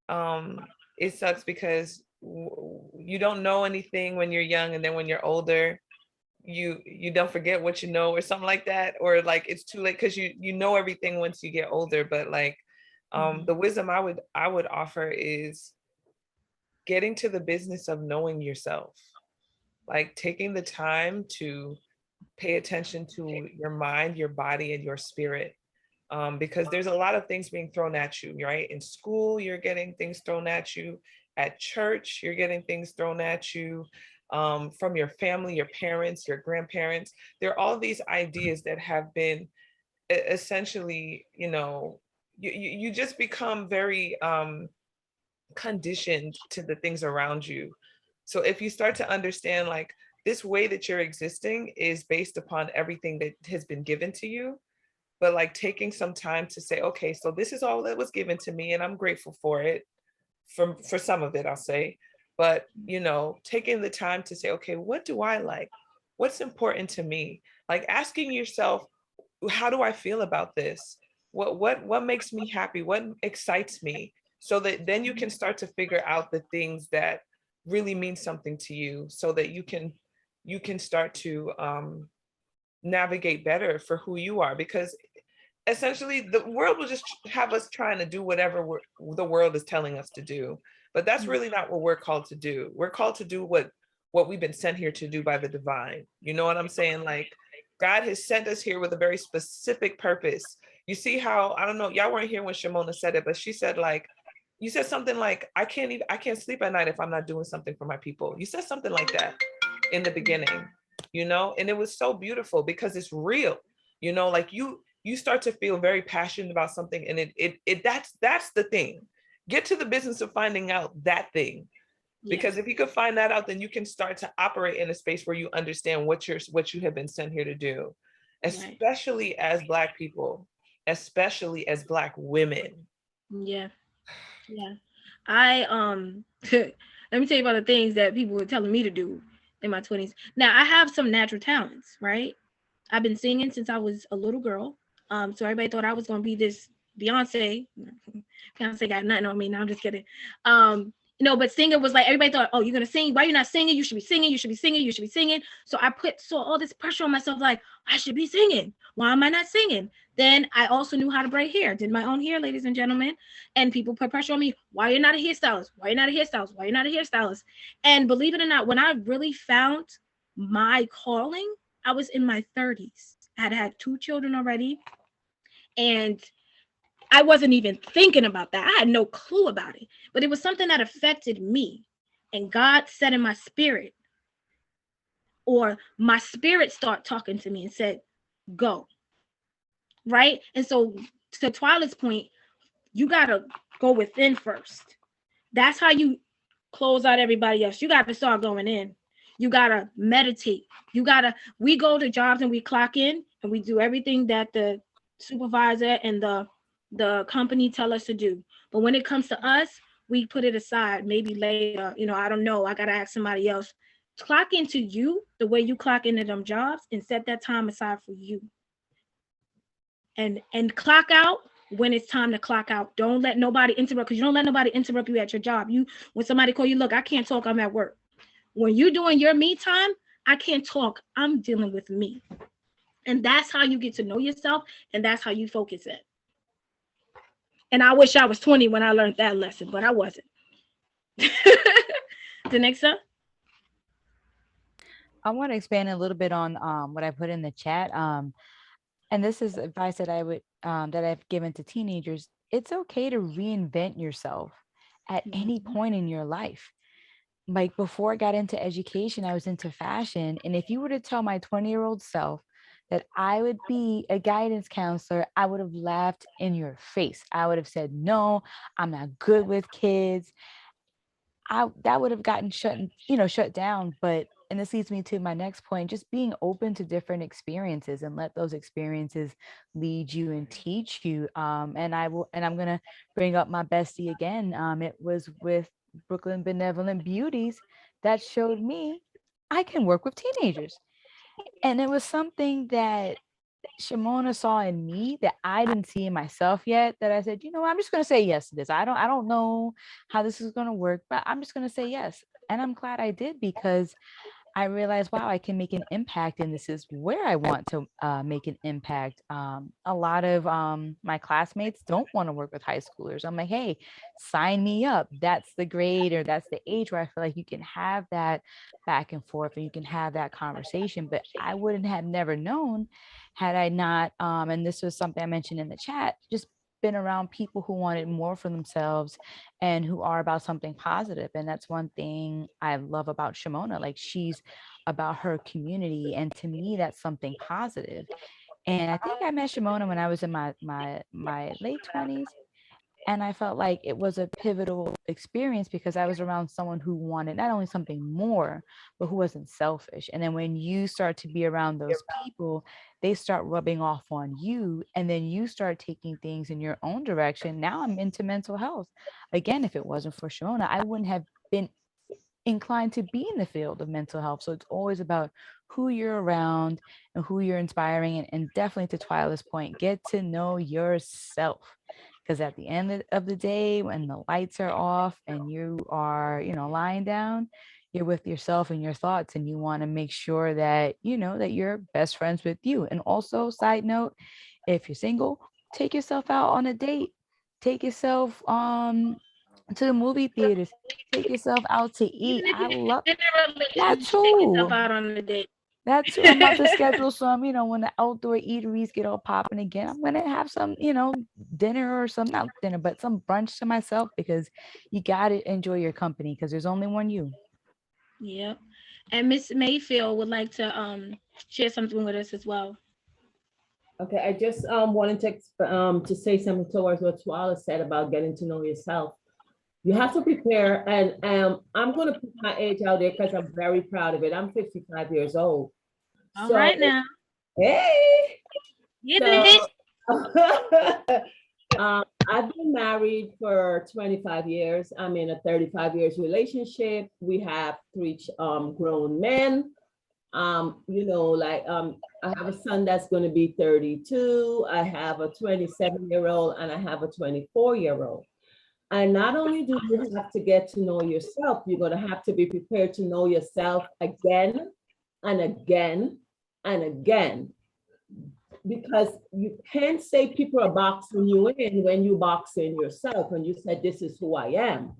it sucks because you don't know anything when you're young, and then when you're older, you don't forget what you know, or something like that, or like it's too late because you know everything once you get older. But like, the wisdom I would offer is getting to the business of knowing yourself, like taking the time to pay attention to your mind, your body, and your spirit. Because there's a lot of things being thrown at you, right? In school, you're getting things thrown at you. At church, you're getting things thrown at you, from your family, your parents, your grandparents. There are all these ideas that have been essentially, you just become very conditioned to the things around you. So if you start to understand, like, this way that you're existing is based upon everything that has been given to you, but like taking some time to say, okay, so this is all that was given to me, and I'm grateful for it, for some of it, I'll say. But taking the time to say, okay, what do I like? What's important to me? Like asking yourself, how do I feel about this? What makes me happy? What excites me? So that then you can start to figure out the things that really mean something to you, so that you can start to navigate better for who you are. Because essentially the world will just have us trying to do whatever the world is telling us to do, but that's really not what we're called to do. We're called to do what what we've been sent here to do by the divine. You know what I'm saying? Like, God has sent us here with a very specific purpose. You see how, I don't know, y'all weren't here when Shimona said it, but she said, like, you said something like, I can't sleep at night if I'm not doing something for my people. You said something like that in the beginning, you know, and it was so beautiful because it's real, you know, like you start to feel very passionate about something, and that's the thing. Get to the business of finding out that thing, because if you could find that out, then you can start to operate in a space where you understand what you have been sent here to do, especially as Black people, especially as Black women. Yeah. I let me tell you about the things that people were telling me to do in my 20s. Now I have some natural talents, right? I've been singing since I was a little girl. So everybody thought I was gonna be this Beyonce. Beyonce got nothing on me. No, I'm just kidding. But singing was like everybody thought, oh, you're gonna sing. Why are you not singing? You should be singing. You should be singing. You should be singing. So I saw all this pressure on myself, like I should be singing. Why am I not singing? Then I also knew how to braid hair. Did my own hair, ladies and gentlemen. And people put pressure on me. Why are you not a hairstylist? Why are you not a hairstylist? Why are you not a hairstylist? And believe it or not, when I really found my calling, I was in my 30s. I had 2 children already. And I wasn't even thinking about that. I had no clue about it. But it was something that affected me. And God said in my spirit, or my spirit started talking to me and said, go. Right? And so to Twyla's point, you got to go within first. That's how you close out everybody else. You got to start going in. You got to meditate. We go to jobs and we clock in and we do everything that the supervisor and the company tell us to do. But when it comes to us, we put it aside. Maybe later, I don't know. I got to ask somebody else. Clock into you the way you clock into them jobs and set that time aside for you. And clock out when it's time to clock out. Don't let nobody interrupt, because you don't let nobody interrupt you at your job. When somebody call you, look, I can't talk, I'm at work. When you're doing your me time, I can't talk, I'm dealing with me. And that's how you get to know yourself, and that's how you focus it. And I wish I was 20 when I learned that lesson, but I wasn't. Danixa? I want to expand a little bit on what I put in the chat. And this is advice that I would that I've given to teenagers. It's okay to reinvent yourself at any point in your life. Like before I got into education, I was into fashion. And if you were to tell my 20-year-old self that I would be a guidance counselor, I would have laughed in your face. I would have said, no, I'm not good with kids. That would have gotten shut down. But and this leads me to my next point, just being open to different experiences and let those experiences lead you and teach you. And I'm gonna bring up my bestie again. It was with Brooklyn Benevolent Beauties that showed me I can work with teenagers. And it was something that Shimona saw in me that I didn't see in myself yet, that I said, I'm just going to say yes to this. I don't know how this is going to work, but I'm just going to say yes. And I'm glad I did, because I realized, wow, I can make an impact, and this is where I want to make an impact. A lot of my classmates don't want to work with high schoolers. I'm like, hey, sign me up. That's the grade, or that's the age where I feel like you can have that back and forth and you can have that conversation. But I wouldn't have never known had I not, and this was something I mentioned in the chat, just been around people who wanted more for themselves and who are about something positive. And that's one thing I love about Shimona. Like, she's about her community, and to me that's something positive. And I think I met Shimona when I was in my late 20s, and I felt like it was a pivotal experience because I was around someone who wanted not only something more, but who wasn't selfish. And then when you start to be around those people, they start rubbing off on you. And then you start taking things in your own direction. Now I'm into mental health. Again, if it wasn't for Shimona, I wouldn't have been inclined to be in the field of mental health. So it's always about who you're around and who you're inspiring. And definitely, to Twyla's point, get to know yourself. Because at the end of the day, when the lights are off and you are, lying down, you're with yourself and your thoughts, and you want to make sure that, that you're best friends with you. And also, side note, if you're single, take yourself out on a date. Take yourself to the movie theaters. take yourself out to eat. Even if I you're love in a that relationship, take yourself too. out on a date. That too. I'm about to schedule some, when the outdoor eateries get all popping again. I'm gonna have some, dinner or some, not dinner, but some brunch to myself because you gotta enjoy your company because there's only one you. Yep. And Miss Mayfield would like to share something with us as well. Okay, I just wanted to say something towards what Twyla said about getting to know yourself. You have to prepare, and I'm going to put my age out there because I'm very proud of it. I'm 55 years old. All So, right now. hey, Get so it. I've been married for 25 years. I'm in a 35 years relationship. We have three grown men. I have a son that's going to be 32. I have a 27-year-old and I have a 24-year-old. And not only do you have to get to know yourself, you're going to have to be prepared to know yourself again and again and again. Because you can't say people are boxing you in when you box in yourself and you said, this is who I am.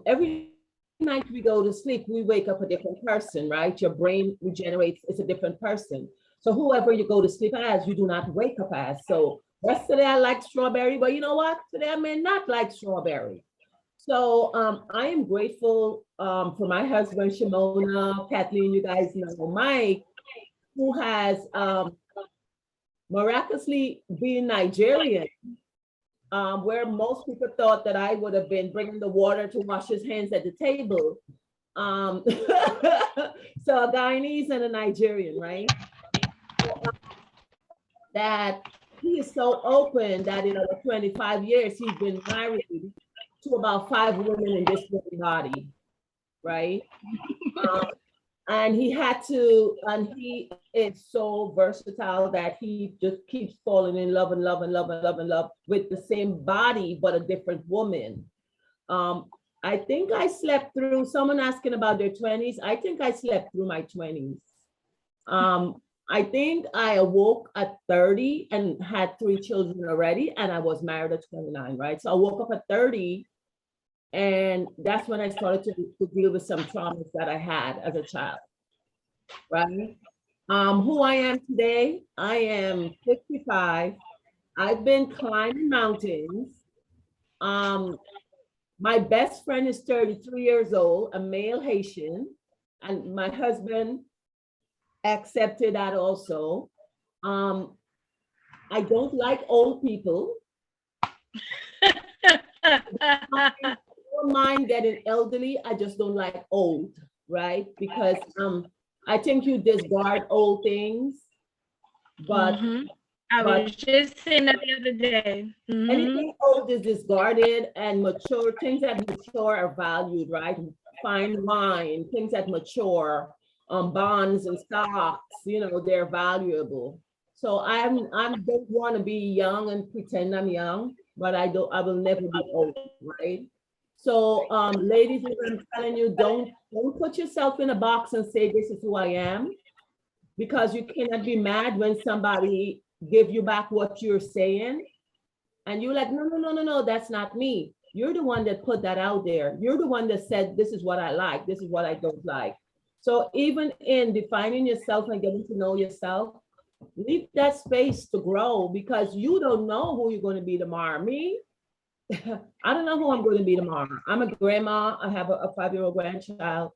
Every night we go to sleep, we wake up a different person, right? Your brain regenerates, it's a different person. So whoever you go to sleep as, you do not wake up as. So yesterday I liked strawberry, but you know what? Today I may not like strawberry. So I am grateful for my husband, Shimona, Kathleen, you guys know Mike, who has miraculously been Nigerian. Where most people thought that I would have been bringing the water to wash his hands at the table. So a Guyanese and a Nigerian, right? That he is so open that in over 25 years, he's been married to about 5 women in this one body, right? And he is so versatile that he just keeps falling in love and love and love and love and love with the same body, but a different woman. I think I slept through, someone asking about their 20s. I think I slept through my 20s. I think I awoke at 30 and had 3 children already, and I was married at 29, right? So I woke up at 30. And that's when I started to deal with some traumas that I had as a child, right? Who I am today, I am 55. I've been climbing mountains. My best friend is 33 years old, a male Haitian, and my husband accepted that also. I don't like old people. I don't mind getting elderly. I just don't like old, right? Because I think you discard old things, but I was just saying that the other day. Anything old is discarded, and mature things that mature are valued, right? Fine wine, things that mature, bonds and stocks, they're valuable. So I don't want to be young and pretend I'm young, but I will never be old, right? So, ladies, I'm telling you, don't put yourself in a box and say, this is who I am, because you cannot be mad when somebody give you back what you're saying. And you're like, no, that's not me. You're the one that put that out there. You're the one that said, this is what I like. This is what I don't like. So even in defining yourself and getting to know yourself, leave that space to grow, because you don't know who you're going to be tomorrow. Me, I don't know who I'm going to be tomorrow. I'm a grandma. I have a 5-year-old grandchild.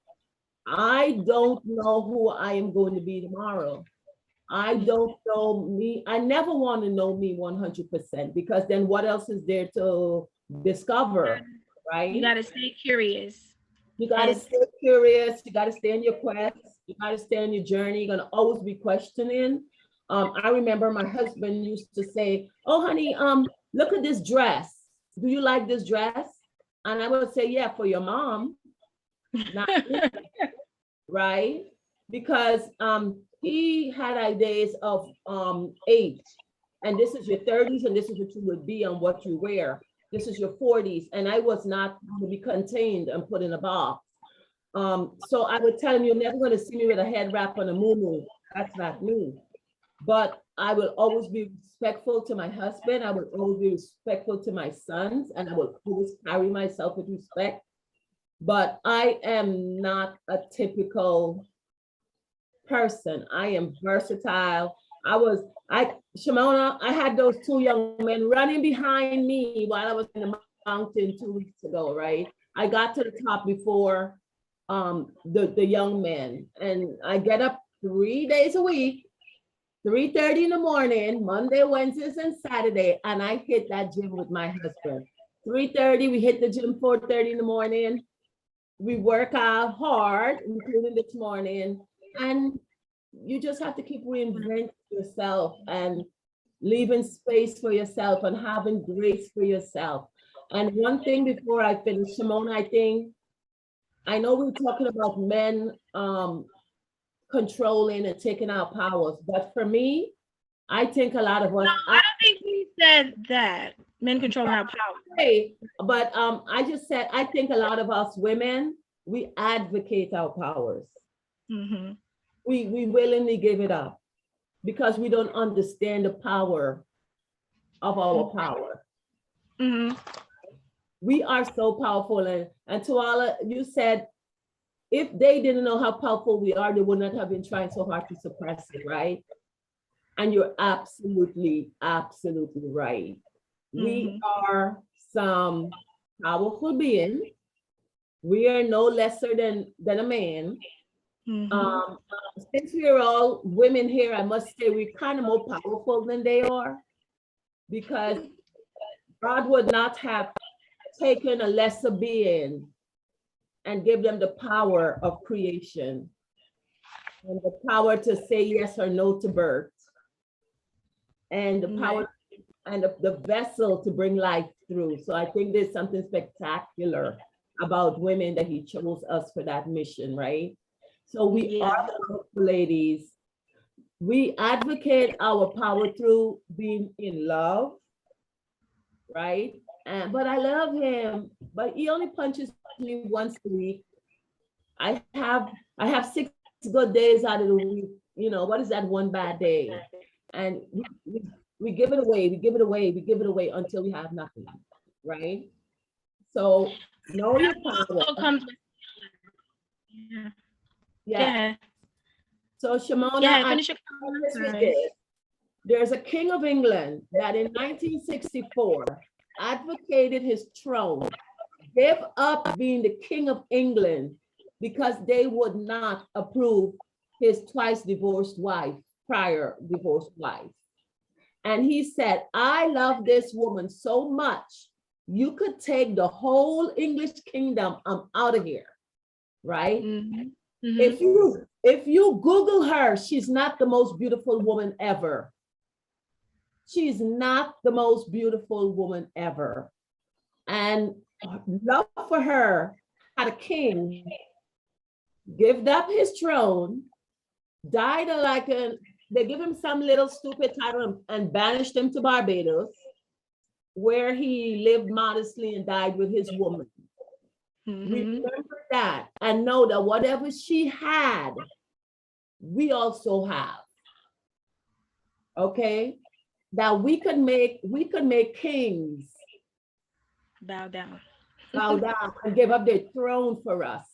I don't know who I am going to be tomorrow. I don't know me. I never want to know me 100%, because then what else is there to discover, right? You got to stay curious. You got to stay curious. You got to stay on your quest. You got to stay on your journey. You're going to always be questioning. I remember my husband used to say, oh, honey, look at this dress. Do you like this dress? And I would say, yeah, for your mom, not me, right? Because he had ideas of age, and this is your 30s, and this is what you would be on what you wear. This is your 40s, and I was not going to be contained and put in a box. So I would tell him, you're never going to see me with a head wrap on a muumuu. That's not me. but I will always be respectful to my husband. I will always be respectful to my sons, and I will always carry myself with respect. But I am not a typical person. I am versatile. Shimona, I had those two young men running behind me while I was in the mountain 2 weeks ago, right? I got to the top before the young men, and I get up 3 days a week, 3:30 in the morning, Monday, Wednesdays, and Saturday, and I hit that gym with my husband. 3:30, we hit the gym 4:30 in the morning. We work out hard, including this morning, and you just have to keep reinventing yourself and leaving space for yourself and having grace for yourself. And one thing before I finish, Simone, I know we're talking about men controlling and taking our powers, but for me, I think a lot of us. I don't think we said that men controlling our power. But I just said I think a lot of us women, we advocate our powers. Mm-hmm. We willingly give it up because we don't understand the power of our power. Mm-hmm. We are so powerful, and Twyla, you said if they didn't know how powerful we are, they would not have been trying so hard to suppress it, right? And you're absolutely, absolutely right. We are some powerful beings. We are no lesser than a man. Since we are all women here, I must say we're kind of more powerful than they are, because God would not have taken a lesser being and give them the power of creation and the power to say yes or no to birth, and the power and the vessel to bring life through. So I think there's something spectacular about women that he chose us for that mission, right? So we are the powerful ladies. We advocate our power through being in love, right? But I love him, but he only punches me once a week. I have 6 good days out of the week. You know, what is that one bad day? And we give it away, we give it away, we give it away until we have nothing, right? So know your power. Yeah. So Shimona, finish your comment. There's a king of England that in 1964 advocated his throne, gave up being the king of England because they would not approve his twice divorced wife, prior divorced wife. And he said, I love this woman so much, you could take the whole English kingdom, I'm out of here, right? If you Google her, she's not the most beautiful woman ever. She's not the most beautiful woman ever. And love for her had a king, gave up his throne, died like they give him some little stupid title and banished him to Barbados, where he lived modestly and died with his woman. Remember that and know that whatever she had, we also have. Okay? That we could make kings bow down and give up their throne for us.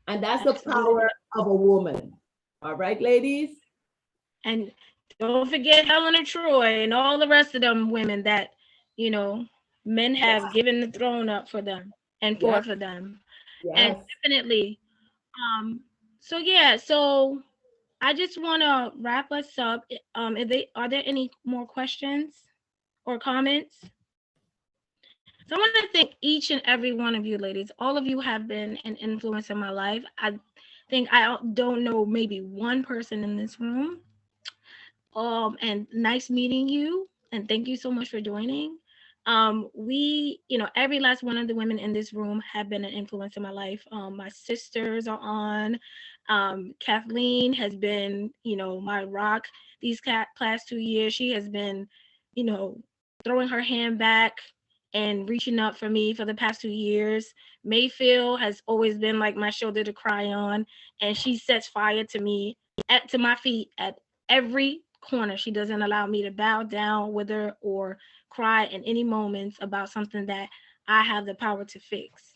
And that's the power of a woman. All right, ladies? And don't forget Helen of Troy and all the rest of them women that, you know, men have given the throne up for them and fought for them. And definitely, so I just want to wrap us up. Are there any more questions or comments? So I want to thank each and every one of you ladies. All of you have been an influence in my life. I think I don't know maybe one person in this room. And nice meeting you. And thank you so much for joining. We, every last one of the women in this room have been an influence in my life. My sisters are on. Kathleen has been, my rock these past 2 years. She has been, throwing her hand back and reaching up for me for the past 2 years. Mayfield has always been like my shoulder to cry on, and she sets fire to me, to my feet at every corner. She doesn't allow me to bow down with her or cry in any moments about something that I have the power to fix.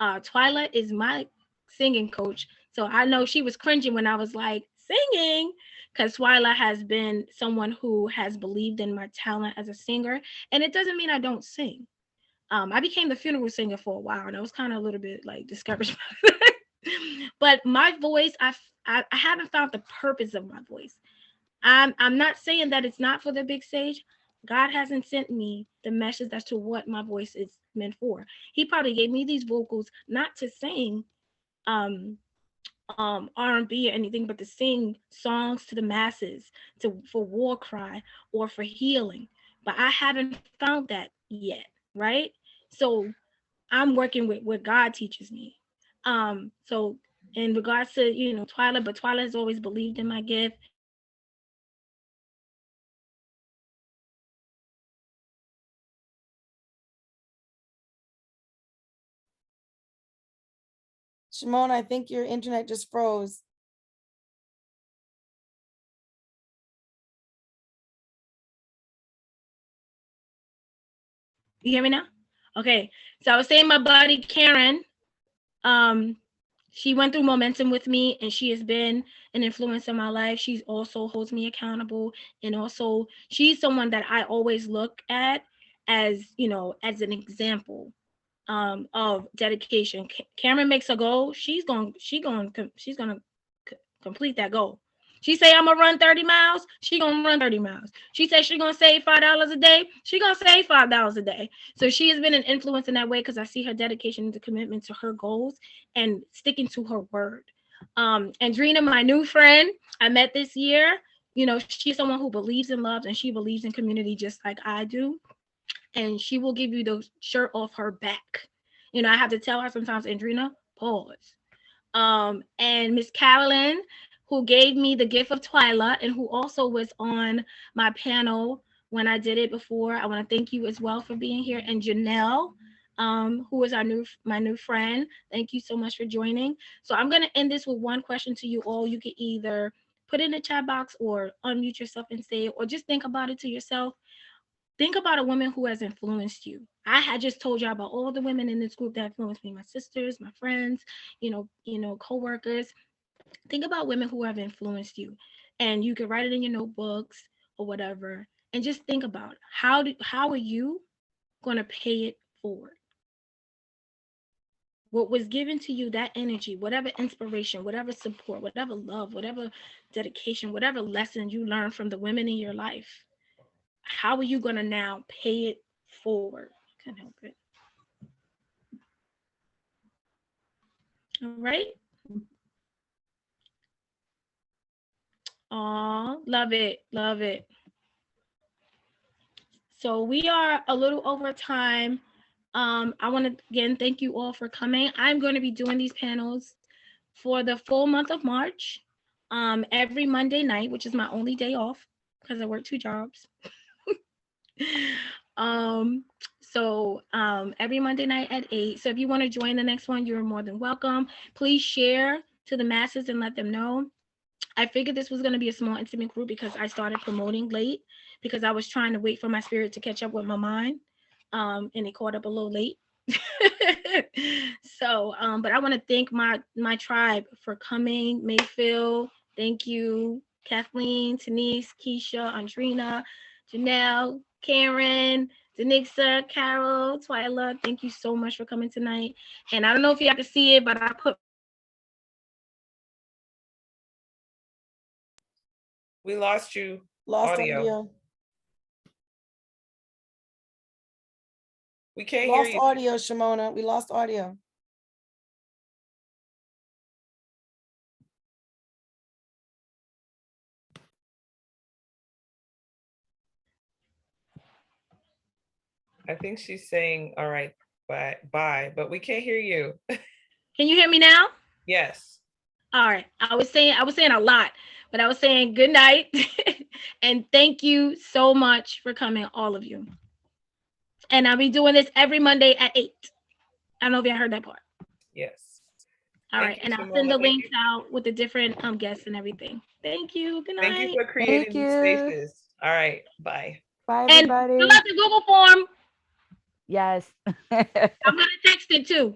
Twyla is my singing coach. So I know she was cringing when I was like, singing, because Twyla has been someone who has believed in my talent as a singer. And it doesn't mean I don't sing. I became the funeral singer for a while, and I was kind of a little bit like discouraged by that. But my voice, I haven't found the purpose of my voice. I'm not saying that it's not for the big stage. God hasn't sent me the message as to what my voice is meant for. He probably gave me these vocals not to sing um R&B or anything, but to sing songs to the masses, to for war cry or for healing. But I haven't found that yet, right? So I'm working with what God teaches me. So in regards to, Twyla, but Twyla has always believed in my gift. Shimona, I think your internet just froze. You hear me now? Okay. So I was saying my buddy Karen, um, she went through momentum with me and she has been an influence in my life. She also holds me accountable. And also she's someone that I always look at as, as an example of dedication. Cameron makes a goal. She's going to complete that goal. She say I'm gonna run 30 miles, she gonna run 30 miles. She said she gonna save $5 a day, she gonna save $5 a day. So she has been an influence in that way because I see her dedication and commitment to her goals and sticking to her word. Andrina, my new friend, I met this year. She's someone who believes in love and she believes in community just like I do. And she will give you the shirt off her back. I have to tell her sometimes, Andrina, pause. And Miss Carolyn, who gave me the gift of Twyla and who also was on my panel when I did it before. I want to thank you as well for being here. And Janelle, who is my new friend. Thank you so much for joining. So I'm going to end this with one question to you all. You can either put it in the chat box or unmute yourself and say it, or just think about it to yourself. Think about a woman who has influenced you. I had just told you about all the women in this group that influenced me, my sisters, my friends, co-workers. Think about women who have influenced you, and you can write it in your notebooks or whatever, and just think about how are you going to pay it forward? What was given to you, that energy, whatever inspiration, whatever support, whatever love, whatever dedication, whatever lesson you learned from the women in your life, how are you going to now pay it forward? Can't help it. All right. Oh, love it. Love it. So we are a little over time. I want to again thank you all for coming. I'm going to be doing these panels for the full month of March, every Monday night, which is my only day off because I work 2 jobs. So every Monday night at 8. So if you want to join the next one, you're more than welcome. Please share to the masses and let them know. I figured this was going to be a small, intimate group because I started promoting late because I was trying to wait for my spirit to catch up with my mind. And it caught up a little late. So, but I want to thank my tribe for coming. Mayfield, thank you. Kathleen, Denise, Keisha, Andrina, Janelle, Karen, Danixa, Carol, Twyla, thank you so much for coming tonight. And I don't know if you have to see it, but I put We lost you. Lost Audio. audio. We can't hear Lost you. audio, Shimona. We lost audio. I think she's saying, all right, bye, but we can't hear you. Can you hear me now? Yes. All right. I was saying a lot, but I was saying good night and thank you so much for coming, all of you. And I'll be doing this every Monday at 8. I don't know if you heard that part. Yes. All Thank right, you, and I'll send the Shimona. Thank links out with the different guests and everything. Thank you. Good Thank you night. for creating these you. spaces. All right, bye. Bye, And everybody. fill out the Google form. Yes. I'm gonna text it too.